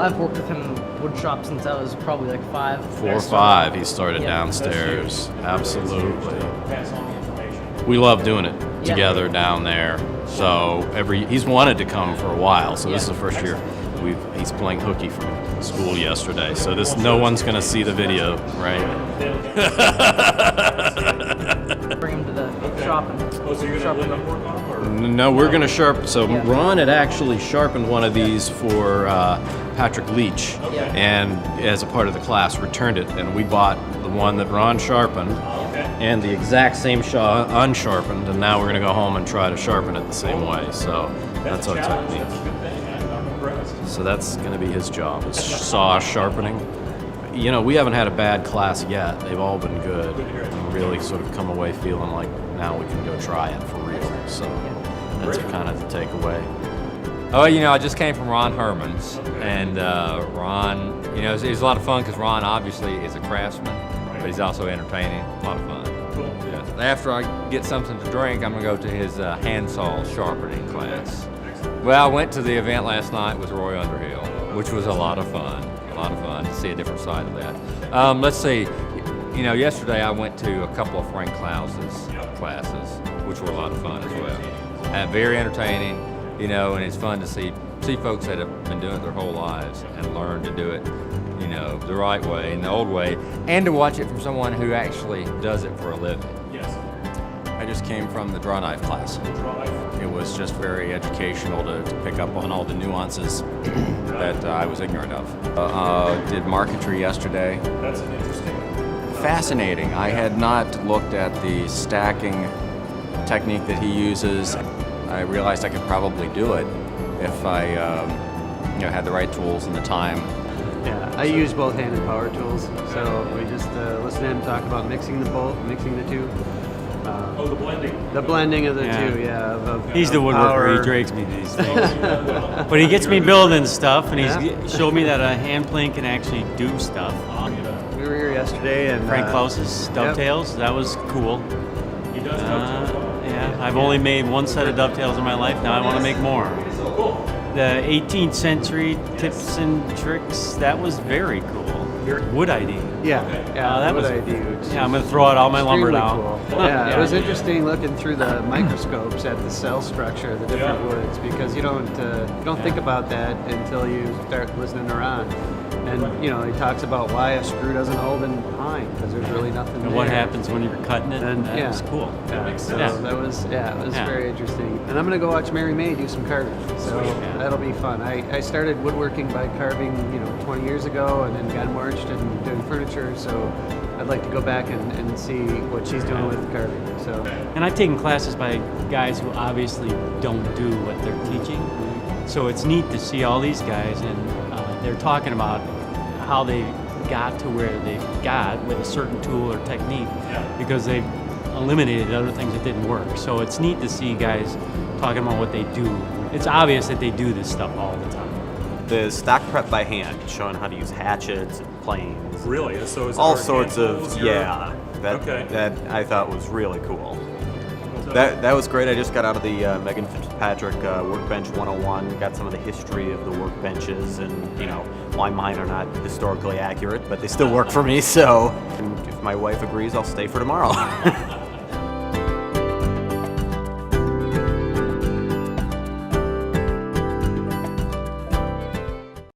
I've worked with him in wood shop since I was probably like 5. 4 or 5, he started downstairs. Absolutely. We love doing it together down there. So he's wanted to come for a while. So this is the first year. He's playing hooky from school yesterday. So no one's gonna see the video, right? Bring him to the shop and sharpen them. No, we're gonna sharpen. So Ron had actually sharpened one of these for Patrick Leach, and as a part of the class, returned it, and we bought the one that Ron sharpened, and the exact same saw unsharpened, and now we're gonna go home and try to sharpen it the same way. So that's our technique. So that's gonna be his job, is saw sharpening. You know, we haven't had a bad class yet. They've all been good. And really sort of come away feeling like now we can go try it for real. So that's kind of the takeaway. Oh, you know, I just came from Ron Herman's, and Ron, you know, it was a lot of fun because Ron obviously is a craftsman, but he's also entertaining. A lot of fun. Yes. After I get something to drink, I'm gonna go to his handsaw sharpening class. Well, I went to the event last night with Roy Underhill, which was a lot of fun. A lot of fun to see a different side of that. Let's see, you know, yesterday I went to a couple of Frank Klaus's classes, which were a lot of fun as well. Very entertaining, you know, and it's fun to see folks that have been doing it their whole lives and learn to do it, you know, the right way and the old way, and to watch it from someone who actually does it for a living. I just came from the draw knife class. It was just very educational to pick up on all the nuances that I was ignorant of. Did marquetry yesterday. That's an interesting. Fascinating. I had not looked at the stacking technique that he uses. I realized I could probably do it if I you know, had the right tools and the time. Yeah, I use both hand and power tools, so we just listen to him talk about mixing the two. The blending. The blending of the two, He's the woodworker. He drakes me these things. But he gets me building stuff, and he's showed me that a hand plane can actually do stuff. We were here yesterday, and Frank Klaus's dovetails. That was cool. He does dovetails. Yeah, I've only made one set of dovetails in my life. Now I want to make more. The 18th century tips and tricks. That was very cool. Wood ID. That was huge. Yeah, I'm gonna throw out all my lumber now. Cool. It was interesting looking through the microscopes at the cell structure of the different woods, because you don't think about that until you start listening around. And you know, he talks about why a screw doesn't hold in pine, because there's really nothing And there. what happens when you're cutting it? And that was cool. So that was it was very interesting. And I'm gonna go watch Mary May do some carving, so that'll be fun. I started woodworking by carving, 20 years ago, and then got more interested in doing furniture. So I'd like to go back and see what she's doing with carving. So. And I've taken classes by guys who obviously don't do what they're teaching. So it's neat to see all these guys, and they're talking about how they got to where they got with a certain tool or technique, because they've eliminated other things that didn't work. So it's neat to see guys talking about what they do. It's obvious that they do this stuff all the time. The stock prep by hand, showing how to use hatchets and planes. Really? So is all sorts of that that I thought was really cool. That was great. I just got out of the Megan Fitzpatrick Workbench 101, got some of the history of the workbenches, and why mine are not historically accurate, but they still work for me, so if my wife agrees, I'll stay for tomorrow.